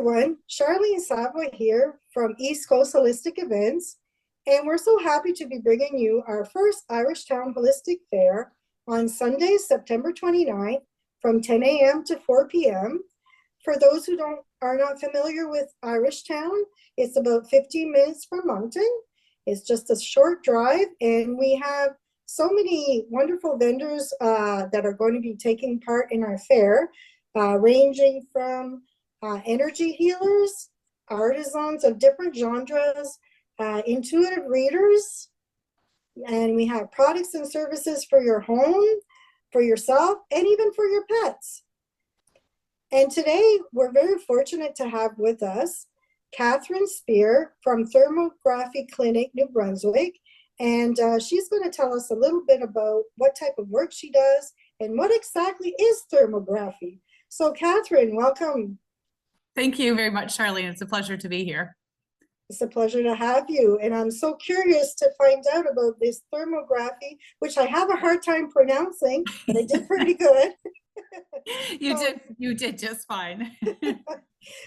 everyone, Charline Savoie here from East Coast Holistic Events, and we're so happy to be bringing you our first Irishtown Holistic Fair on Sunday, September 29th from 10 a.m. to 4 p.m. For those who are not familiar with Irishtown, it's about 15 minutes from Moncton. It's just a short drive, and we have so many wonderful vendors that are going to be taking part in our fair, ranging from energy healers, artisans of different genres, intuitive readers, and we have products and services for your home, for yourself, and even for your pets. And today we're very fortunate to have with us Kathryn Speer from Thermography Clinic, New Brunswick, and she's going to tell us a little bit about what type of work she does and what exactly is thermography. So Kathryn, welcome. Thank you very much, Charlene. It's a pleasure to be here. It's a pleasure to have you. And I'm so curious to find out about this thermography, which I have a hard time pronouncing, but I did pretty good. You did just fine.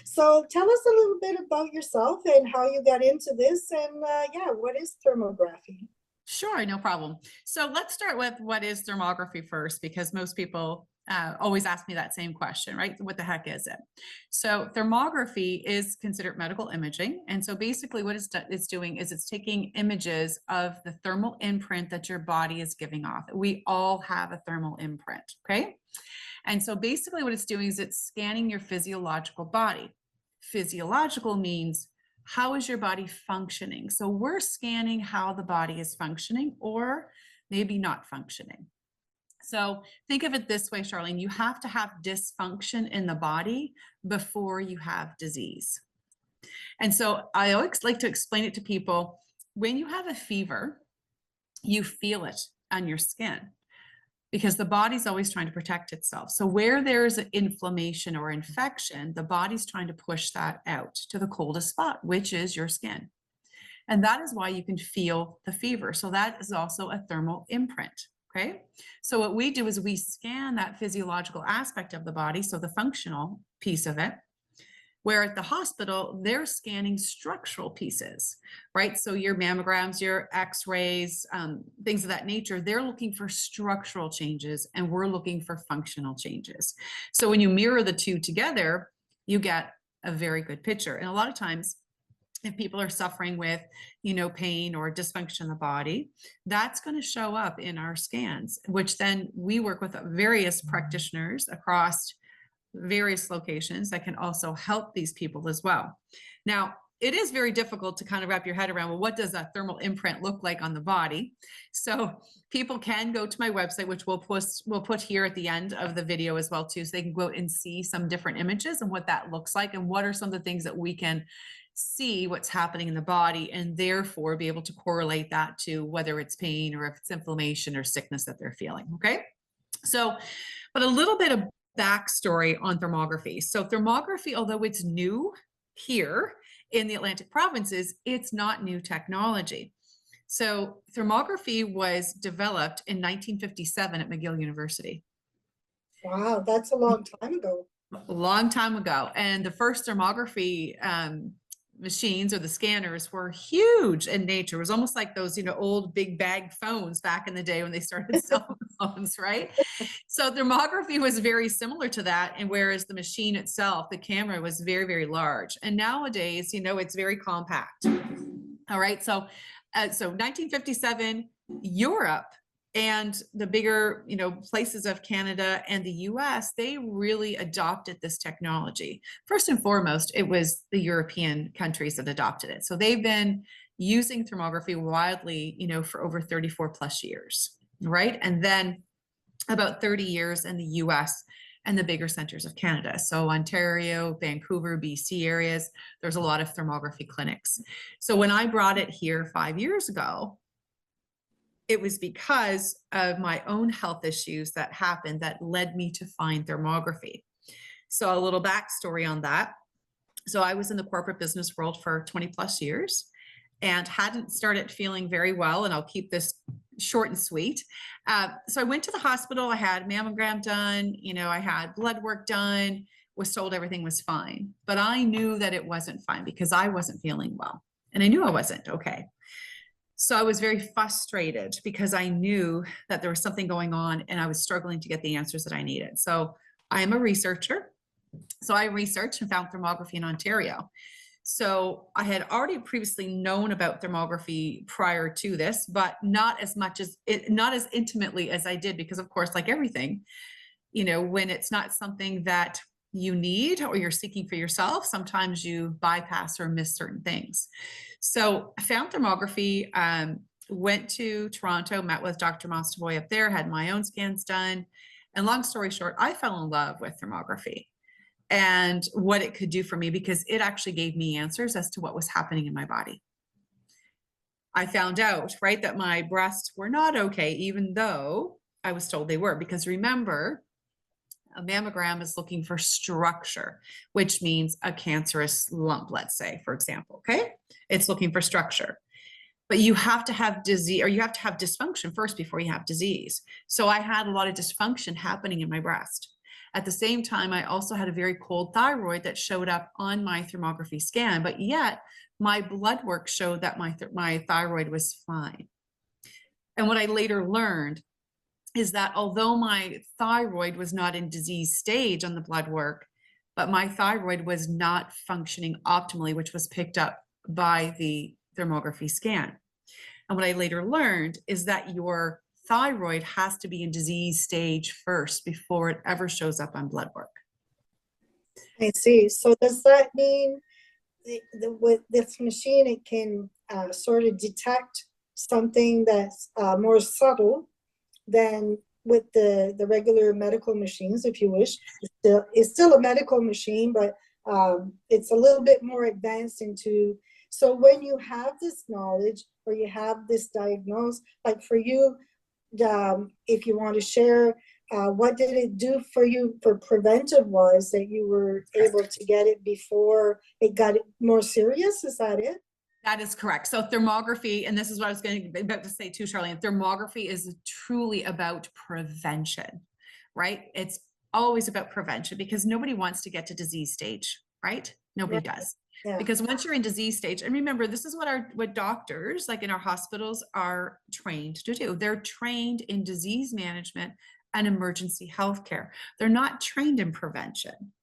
So tell us a little bit about yourself and how you got into this, and yeah, what is thermography? Sure, no problem. So let's start with what is thermography first, because most people always ask me that same question, right? What the heck is it? So thermography is considered medical imaging. And so basically what it's doing is it's taking images of the thermal imprint that your body is giving off. We all have a thermal imprint, okay? And so basically what it's doing is it's scanning your physiological body. Physiological means how is your body functioning? So we're scanning how the body is functioning or maybe not functioning. So think of it this way, Charlene, you have to have dysfunction in the body before you have disease. And so I always like to explain it to people. When you have a fever, you feel it on your skin because the body's always trying to protect itself. So where there's inflammation or infection, the body's trying to push that out to the coldest spot, which is your skin. And that is why you can feel the fever. So that is also a thermal imprint. Okay, so what we do is we scan that physiological aspect of the body, so the functional piece of it, where at the hospital, they're scanning structural pieces, right? So your mammograms, your x-rays, things of that nature, they're looking for structural changes and we're looking for functional changes. So when you mirror the two together, you get a very good picture. And a lot of times, if people are suffering with, pain or dysfunction in the body, that's going to show up in our scans, which then we work with various practitioners across various locations that can also help these people as well. Now, it is very difficult to kind of wrap your head around, well, what does a thermal imprint look like on the body? So people can go to my website, which we'll put here at the end of the video as well too, so they can go and see some different images and what that looks like and what are some of the things that we can see what's happening in the body and therefore be able to correlate that to whether it's pain or if it's inflammation or sickness that they're feeling, okay? So, but a little bit of backstory on thermography. So thermography, although it's new here in the Atlantic provinces, it's not new technology. So thermography was developed in 1957 at McGill University. Wow, that's a long time ago. A long time ago. And the first thermography machines or the scanners were huge in nature. It was almost like those, old big bag phones back in the day when they started cell phones, right? So thermography was very similar to that. And whereas the machine itself, the camera was very, very large. And nowadays, it's very compact. All right. So 1957, Europe and the bigger, places of Canada and the US, they really adopted this technology. First and foremost, it was the European countries that adopted it. So they've been using thermography widely, for over 34 plus years, right? And then about 30 years in the US and the bigger centers of Canada. So Ontario, Vancouver, BC areas, there's a lot of thermography clinics. So when I brought it here 5 years ago, it was because of my own health issues that happened that led me to find thermography. So a little backstory on that. So I was in the corporate business world for 20 plus years and hadn't started feeling very well. And I'll keep this short and sweet. So I went to the hospital. I had mammogram done. I had blood work done. was told everything was fine, but I knew that it wasn't fine because I wasn't feeling well and I knew I wasn't okay. So I was very frustrated because I knew that there was something going on and I was struggling to get the answers that I needed. So I am a researcher. So I researched and found thermography in Ontario. So I had already previously known about thermography prior to this, but not as much as it, not as intimately as I did, because of course, like everything, you know, when it's not something that you need or you're seeking for yourself, sometimes you bypass or miss certain things. So I found thermography, went to Toronto, met with Dr. Savoie up there, had my own scans done. And long story short, I fell in love with thermography and what it could do for me, because it actually gave me answers as to what was happening in my body. I found out, right, that my breasts were not okay, even though I was told they were, because remember, a mammogram is looking for structure, which means a cancerous lump, let's say, for example, okay? It's looking for structure. But you have to have disease, or you have to have dysfunction first before you have disease. So I had a lot of dysfunction happening in my breast. At the same time, I also had a very cold thyroid that showed up on my thermography scan, but yet my blood work showed that my thyroid was fine. And what I later learned is that although my thyroid was not in disease stage on the blood work, but my thyroid was not functioning optimally, which was picked up by the thermography scan. And what I later learned is that your thyroid has to be in disease stage first before it ever shows up on blood work. I see. So does that mean with this machine, it can sort of detect something that's more subtle than with the regular medical machines, if you wish? It's still a medical machine, but it's a little bit more advanced into. So when you have this knowledge or you have this diagnosis, like for you, if you want to share, what did it do for you for preventive wise, that you were able to get it before it got more serious? Is that it? That is correct. So thermography, and this is what I was about to say too, Charline, thermography is truly about prevention, right? It's always about prevention because nobody wants to get to disease stage, right? Nobody does. Yeah. Because once you're in disease stage, and remember, this is what doctors, like in our hospitals, are trained to do. They're trained in disease management and emergency healthcare. They're not trained in prevention,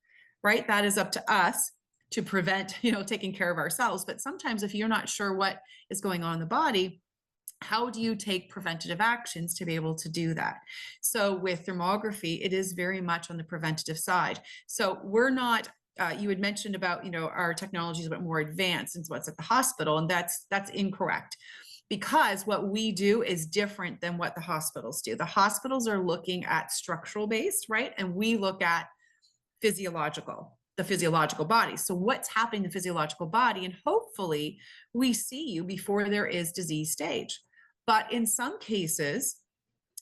right? That is up to us to prevent, you know, taking care of ourselves. But sometimes if you're not sure what is going on in the body, how do you take preventative actions to be able to do that? So with thermography, it is very much on the preventative side. So we're not, you had mentioned about, you know, our technology is a bit more advanced than what's at the hospital, and that's incorrect. Because what we do is different than what the hospitals do. The hospitals are looking at structural based, right? And we look at the physiological body. So what's happening in the physiological body, and hopefully we see you before there is disease stage. But in some cases,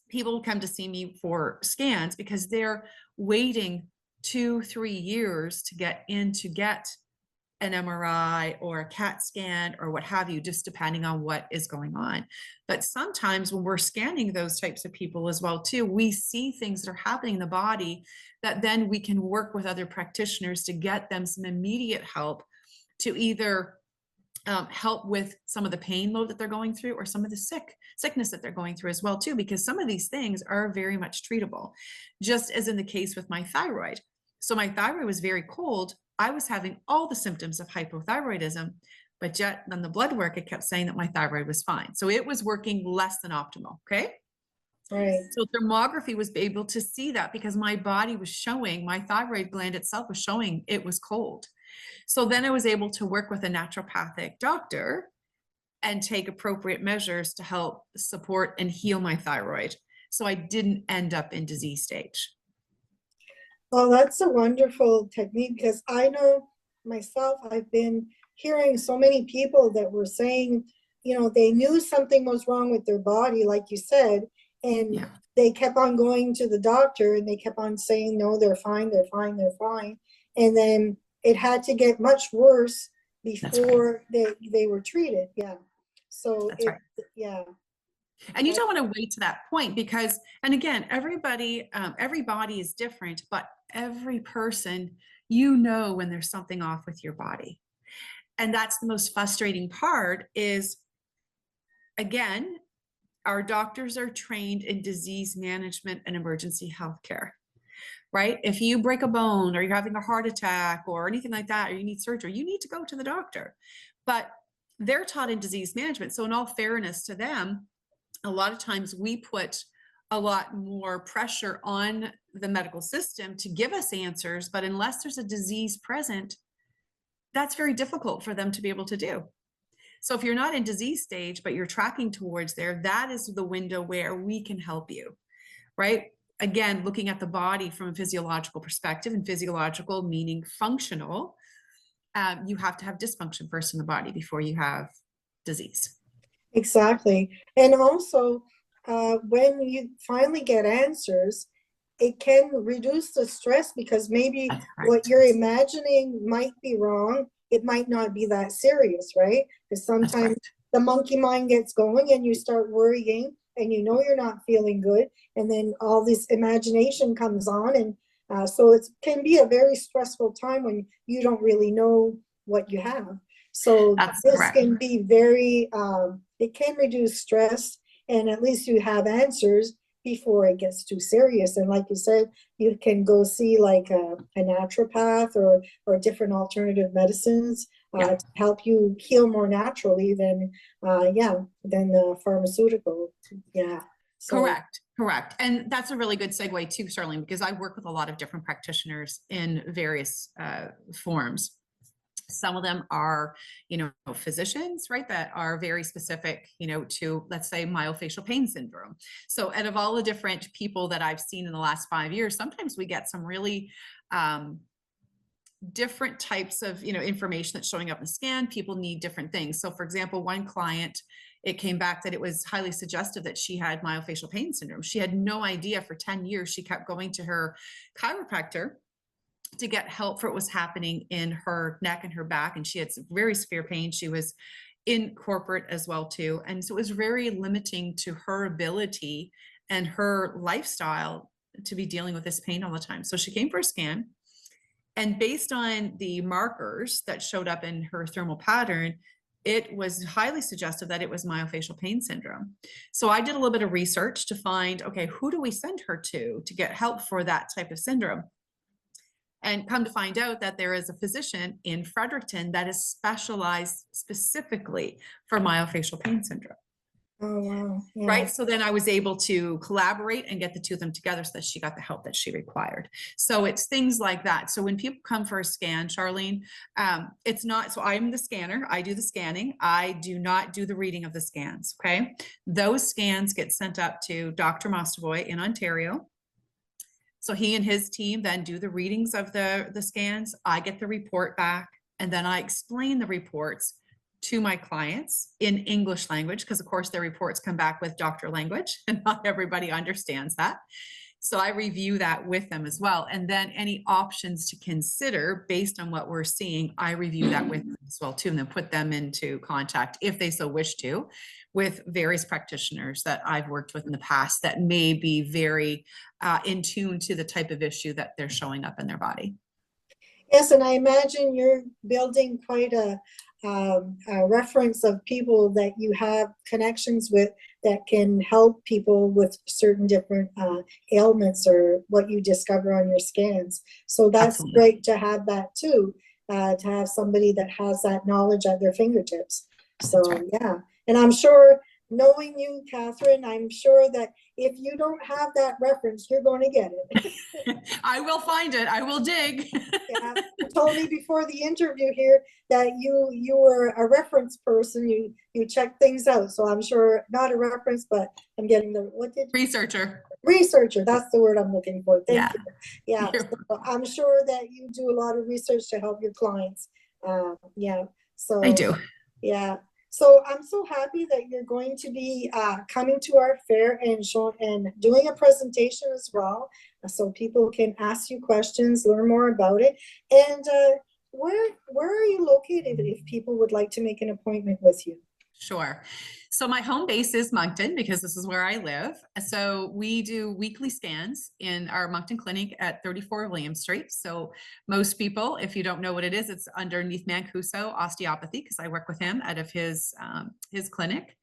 people come to see me for scans because they're waiting 2-3 years to get an MRI or a CAT scan or what have you, just depending on what is going on. But sometimes when we're scanning those types of people as well too, we see things that are happening in the body that then we can work with other practitioners to get them some immediate help to either help with some of the pain load that they're going through or some of the sickness that they're going through as well too, because some of these things are very much treatable, just as in the case with my thyroid. So my thyroid was very cold. I was having all the symptoms of hypothyroidism, but yet on the blood work, it kept saying that my thyroid was fine. So it was working less than optimal, okay? Right. So thermography was able to see that because my body was showing, my thyroid gland itself was showing it was cold. So then I was able to work with a naturopathic doctor and take appropriate measures to help support and heal my thyroid, so I didn't end up in disease stage. Well, that's a wonderful technique, because I know myself, I've been hearing so many people that were saying, you know, they knew something was wrong with their body, like you said, and they kept on going to the doctor and they kept on saying, no, they're fine, they're fine, they're fine. And then it had to get much worse before they were treated. Yeah. So yeah. And you don't want to wait to that point because, and again, every body is different, but every person you know when there's something off with your body. And that's the most frustrating part is, again, our doctors are trained in disease management and emergency healthcare, right? If you break a bone or you're having a heart attack or anything like that, or you need surgery, you need to go to the doctor. But they're taught in disease management. So in all fairness to them, a lot of times we put a lot more pressure on the medical system to give us answers, but unless there's a disease present, that's very difficult for them to be able to do. So if you're not in disease stage, but you're tracking towards there, that is the window where we can help you, right? Again, looking at the body from a physiological perspective, and physiological meaning functional, you have to have dysfunction first in the body before you have disease. Exactly. And also, when you finally get answers, it can reduce the stress because maybe what you're imagining might be wrong. It might not be that serious, right? Because sometimes the monkey mind gets going and you start worrying and you know you're not feeling good. And then all this imagination comes on. And so it can be a very stressful time when you don't really know what you have. So this can be very, it can reduce stress, and at least you have answers before it gets too serious. And like you said, you can go see like a naturopath or different alternative medicines to help you heal more naturally than the pharmaceutical. Yeah. So. Correct. And that's a really good segue too, Charline, because I work with a lot of different practitioners in various forms. Some of them are, physicians, right, that are very specific, to, let's say, myofascial pain syndrome. So out of all the different people that I've seen in the last 5 years, sometimes we get some really different types of, information that's showing up in the scan. People need different things. So for example, one client, it came back that it was highly suggestive that she had myofascial pain syndrome. She had no idea. For 10 years. She kept going to her chiropractor to get help for what was happening in her neck and her back. And she had some very severe pain. She was in corporate as well too. And so it was very limiting to her ability and her lifestyle to be dealing with this pain all the time. So she came for a scan, and based on the markers that showed up in her thermal pattern, it was highly suggestive that it was myofascial pain syndrome. So I did a little bit of research to find, okay, who do we send her to get help for that type of syndrome? And come to find out that there is a physician in Fredericton that is specialized specifically for myofascial pain syndrome. Oh, wow. Yeah. Right. So then I was able to collaborate and get the two of them together so that she got the help that she required. So it's things like that. So when people come for a scan, Charline, it's not, so I'm the scanner. I do the scanning. I do not do the reading of the scans. Okay. Those scans get sent up to Dr. Savoie in Ontario. So he and his team then do the readings of the scans. I get the report back, and then I explain the reports to my clients in English language, because of course their reports come back with doctor language and not everybody understands that. So I review that with them as well. And then any options to consider based on what we're seeing, I review that with them as well too, and then put them into contact, if they so wish to, with various practitioners that I've worked with in the past that may be very in tune to the type of issue that they're showing up in their body. Yes, and I imagine you're building quite a reference of people that you have connections with that can help people with certain different ailments or what you discover on your scans. So that's Absolutely. Great to have that too, to have somebody that has that knowledge at their fingertips. So right. Yeah, and I'm sure, knowing you, Kathryn, I'm sure that if you don't have that reference, you're going to get it. I will find it. I will dig. Yeah, you told me before the interview here that you were a reference person. You check things out. So I'm sure, not a reference, but I'm getting the Researcher. Researcher. That's the word I'm looking for. Thank you. Yeah, So I'm sure that you do a lot of research to help your clients. Yeah. So I do. Yeah. So I'm so happy that you're going to be coming to our fair and doing a presentation as well, so people can ask you questions, learn more about it. And where are you located if people would like to make an appointment with you? Sure. So my home base is Moncton because this is where I live. So we do weekly scans in our Moncton clinic at 34 William Street. So most people, if you don't know what it is, it's underneath Mancuso Osteopathy, because I work with him out of his clinic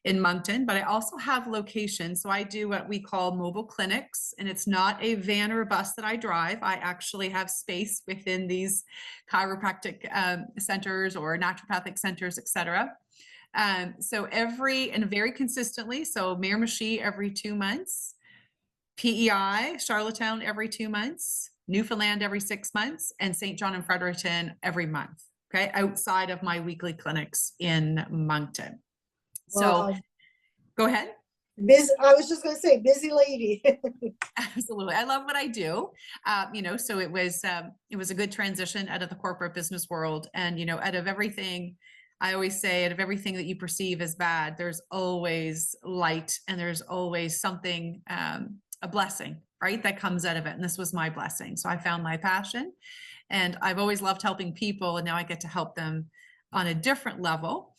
in Moncton. But I also have locations. So I do what we call mobile clinics, and it's not a van or a bus that I drive. I actually have space within these chiropractic centers or naturopathic centers, etc. So very consistently, so Miramichi every 2 months, PEI, Charlottetown every 2 months, Newfoundland every 6 months, and St. John and Fredericton every month, okay, outside of my weekly clinics in Moncton. So Wow. go ahead. Busy, I was just going to say, busy lady. Absolutely. I love what I do. So it was a good transition out of the corporate business world. And, out of everything, I always say, out of everything that you perceive as bad, there's always light, and there's always something, a blessing, right, that comes out of it. And this was my blessing. So I found my passion, and I've always loved helping people. And now I get to help them on a different level.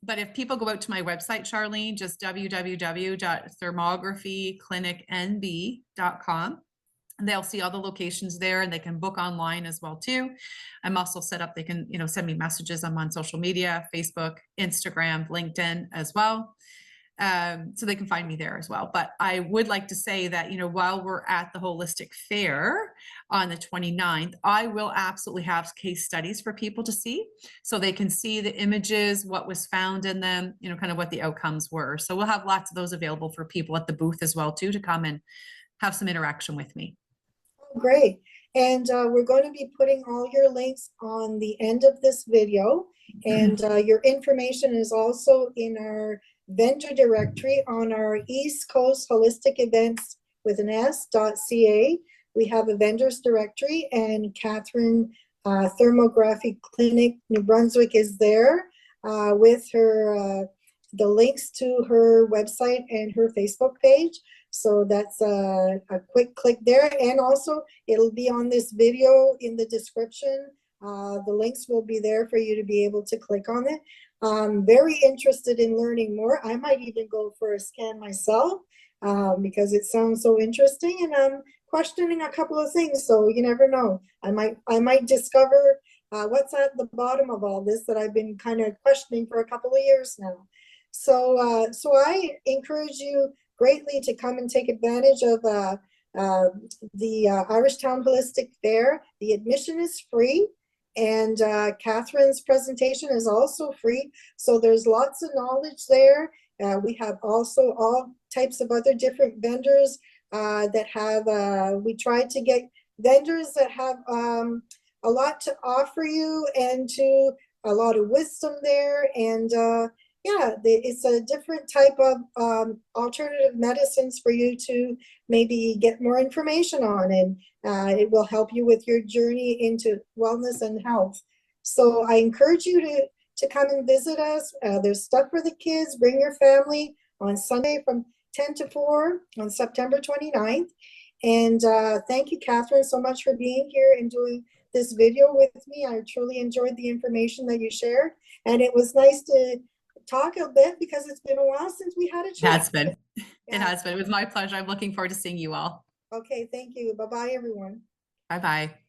But if people go out to my website, Charline, just www.thermographyclinicnb.com, and they'll see all the locations there, and they can book online as well too. I'm also set up, they can, send me messages. I'm on social media, Facebook, Instagram, LinkedIn as well. So they can find me there as well. But I would like to say that, while we're at the Holistic Fair on the 29th, I will absolutely have case studies for people to see, so they can see the images, what was found in them, kind of what the outcomes were. So we'll have lots of those available for people at the booth as well too, to come and have some interaction with me. Great. And we're going to be putting all your links on the end of this video. And your information is also in our vendor directory on our East Coast Holistic Events with an S.ca. We have a vendors directory, and Kathryn Thermography Clinic New Brunswick is there with her the links to her website and her Facebook page. So that's a quick click there. And also it'll be on this video in the description. The links will be there for you to be able to click on it. I'm very interested in learning more. I might even go for a scan myself because it sounds so interesting, and I'm questioning a couple of things. So you never know. I might discover what's at the bottom of all this that I've been kind of questioning for a couple of years now. So I encourage you greatly to come and take advantage of the Irishtown Holistic Fair. The admission is free, and Kathryn's presentation is also free. So there's lots of knowledge there. We have also all types of other different vendors that have, we tried to get vendors that have a lot to offer you, and to a lot of wisdom there. And yeah, it's a different type of alternative medicines for you to maybe get more information on, and it will help you with your journey into wellness and health. So I encourage you to come and visit us. There's stuff for the kids. Bring your family on Sunday from 10 to 4 on September 29th. And thank you, Kathryn, so much for being here and doing this video with me. I truly enjoyed the information that you shared, and it was nice to talk a bit because it's been a while since we had a chat. It has been. It has been. It was my pleasure. I'm looking forward to seeing you all. Okay, thank you. Bye-bye, everyone. Bye-bye.